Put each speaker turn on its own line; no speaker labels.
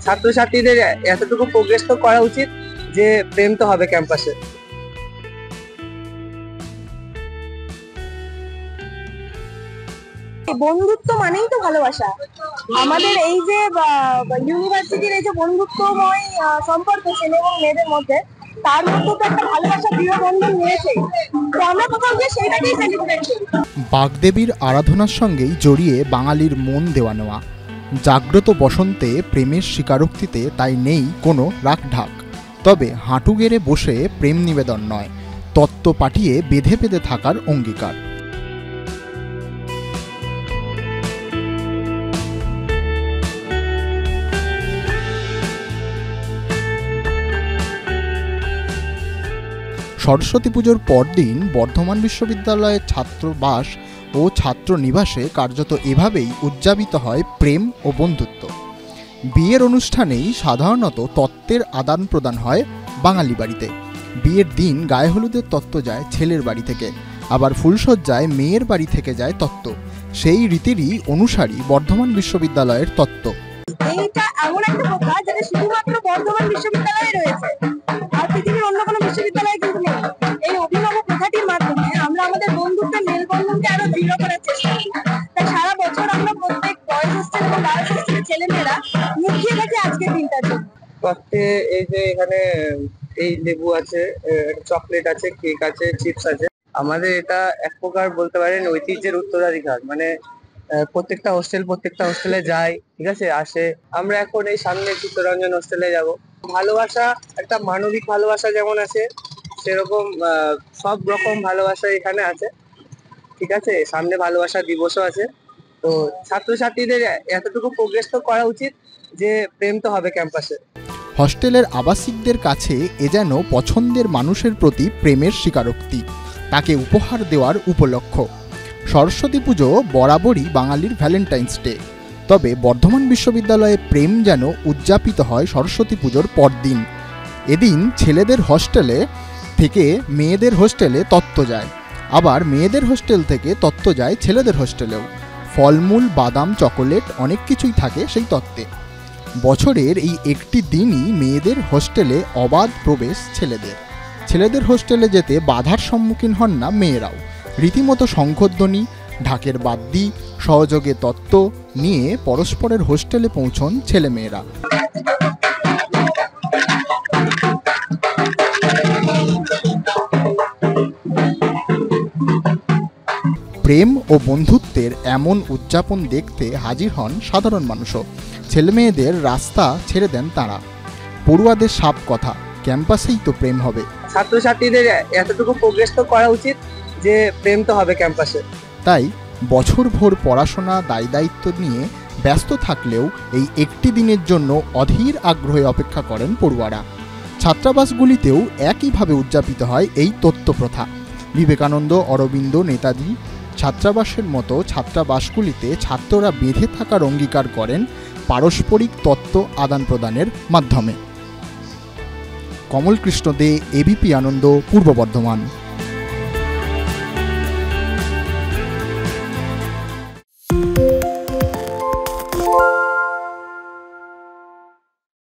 ছাত্রছাত্রীদের এতটুকু প্রোগ্রেস তো করা উচিত যে প্রেম তো হবে ক্যাম্পাসে।
বন্ধুত্ব মানেই তো ভালোবাসা। আমাদের এই যে ইউনিভার্সিটির এই যে বন্ধুত্বময় সম্পর্ক ছেলে এবং মেয়েদের মধ্যে, তার মধ্যে তো একটা ভালোবাসা দৃঢ় বন্ধন রয়েছে। তো আমরা কোথাও গিয়ে সেইটাকেই সেলিব্রেট করি।
বাগদেবীর আরাধনার সঙ্গেই জড়িয়ে বাঙালির মন দেওয়া নেওয়া। জাগ্রত বসন্তে প্রেমের স্বীকারোক্তিতে তাই নেই কোনো রাখঢাক। তবে হাঁটু গেড়ে বসে প্রেম নিবেদন নয়, তত্ত্ব পাঠিয়ে বেঁধে বেঁধে থাকার অঙ্গীকার। সরস্বতী পুজোর পরদিন বর্ধমান বিশ্ববিদ্যালয়ের ছাত্রবাস ও ছাত্র নিবাসে কার্যত এভাবেই উদযাপিত হয় প্রেম ও বন্ধুত্ব। বিয়ের অনুষ্ঠানেই সাধারণত তত্ত্বের আদান প্রদান হয় বাঙালি বাড়িতে। বিয়ের দিন গায়ে হলুদের তত্ত্ব যায় ছেলের বাড়ি থেকে, আবার ফুলসজ্জায় মেয়ের বাড়ি থেকে যায় তত্ত্ব। সেই রীতিরই অনুসারী বর্ধমান বিশ্ববিদ্যালয়ের তত্ত্ব।
এইটা এমন একটা প্রথা যেটা শুধুমাত্র বর্ধমান বিশ্ববিদ্যালয়ে রয়েছে, আর পৃথিবীর অন্য কোনো বিশ্ববিদ্যালয়ে কিন্তু নেই। এই অভিনব প্রথাটির মাধ্যমে আমরা আমাদের বন্ধুত্বের মেলবন্ধনকে আরো দৃঢ় করার চেষ্টা করি। তাই সারা বছর আমরা প্রত্যেক বয়েজ হোস্টেল এবং গার্লস হোস্টেলের ছেলেমেয়েরা মুখিয়ে থাকি আজকের দিনটার জন্য।
তত্ত্বে এই যে এখানে এই লেবু আছে, চকলেট আছে, কেক আছে, চিপস আছে। আমাদের এটা এক প্রকার বলতে পারেন ঐতিহ্যের উত্তরাধিকার। মানে প্রত্যেকটা হোস্টেলে যায়, ঠিক আছে, আসে। আমরা এখন এই সামনে চিত্তরঞ্জন হোস্টেলে যাব। ভালোবাসা, একটা মানবিক ভালোবাসা যেমন আছে, সেরকম সব রকম ভালোবাসা এখানে আছে, ঠিক আছে। সামনে ভালোবাসা দিবসও আছে। তো ছাত্রছাত্রীদের এতটুকু প্রোগ্রেস তো করা উচিত যে প্রেম তো হবে ক্যাম্পাসে।
হস্টেলের আবাসিকদের কাছে এ যেন পছন্দের মানুষের প্রতি প্রেমের স্বীকারোক্তি, তাকে উপহার দেওয়ার উপলক্ষ। সরস্বতী পুজো বরাবরই বাঙালির ভ্যালেন্টাইন্স ডে, তবে বর্ধমান বিশ্ববিদ্যালয়ে প্রেম যেন উদযাপিত হয় সরস্বতী পুজোর পরদিন। এদিন ছেলেদের হস্টেলে থেকে মেয়েদের হোস্টেলে তত্ত্ব যায়, আবার মেয়েদের হোস্টেল থেকে তত্ত্ব যায় ছেলেদের হোস্টেলেও। ফলমূল, বাদাম, চকোলেট অনেক কিছুই থাকে সেই তত্ত্বে। বছরের এই একটি দিনই মেয়েদের হোস্টেলে অবাধ প্রবেশ ছেলেদের হোস্টেলে যেতে বাধার সম্মুখীন হন না মেয়েরাও। রীতিমতো শঙ্খধ্বনি, ঢাকের বাদ্যি, সহযোগে তত্ত্ব নিয়ে পরস্পরের হোস্টেলে পৌঁছন ছেলেমেয়েরা। প্রেম ও বন্ধুত্বের এমন উদযাপন দেখতে হাজির হন সাধারণ মানুষও। ছেলেমেয়েদের রাস্তা ছেড়ে দেন তাঁরা। পড়ুয়াদের সাপ কথা, ক্যাম্পাসেই তো প্রেম হবে।
ছাত্রছাত্রীদের এতটুকু প্রোগ্রেস তো করা উচিত যে প্রেম তো হবে ক্যাম্পাসে।
তাই বছরভর পড়াশোনা দায়িত্ব নিয়ে ব্যস্ত থাকলেও এই একটি দিনের জন্য অধীর আগ্রহে অপেক্ষা করেন পড়ুয়ারা। ছাত্রাবাসগুলিতেও একইভাবে উদযাপিত হয় এই তত্ত্ব প্রথা। বিবেকানন্দ, অরবিন্দ, নেতাজি ছাত্রাবাসের মতো ছাত্রাবাসগুলিতে ছাত্ররা বেঁধে থাকার অঙ্গীকার করেন পারস্পরিক তত্ত্ব আদান প্রদানের মাধ্যমে। কমল কৃষ্ণ দে, এবিপি আনন্দ, পূর্ব বর্ধমান।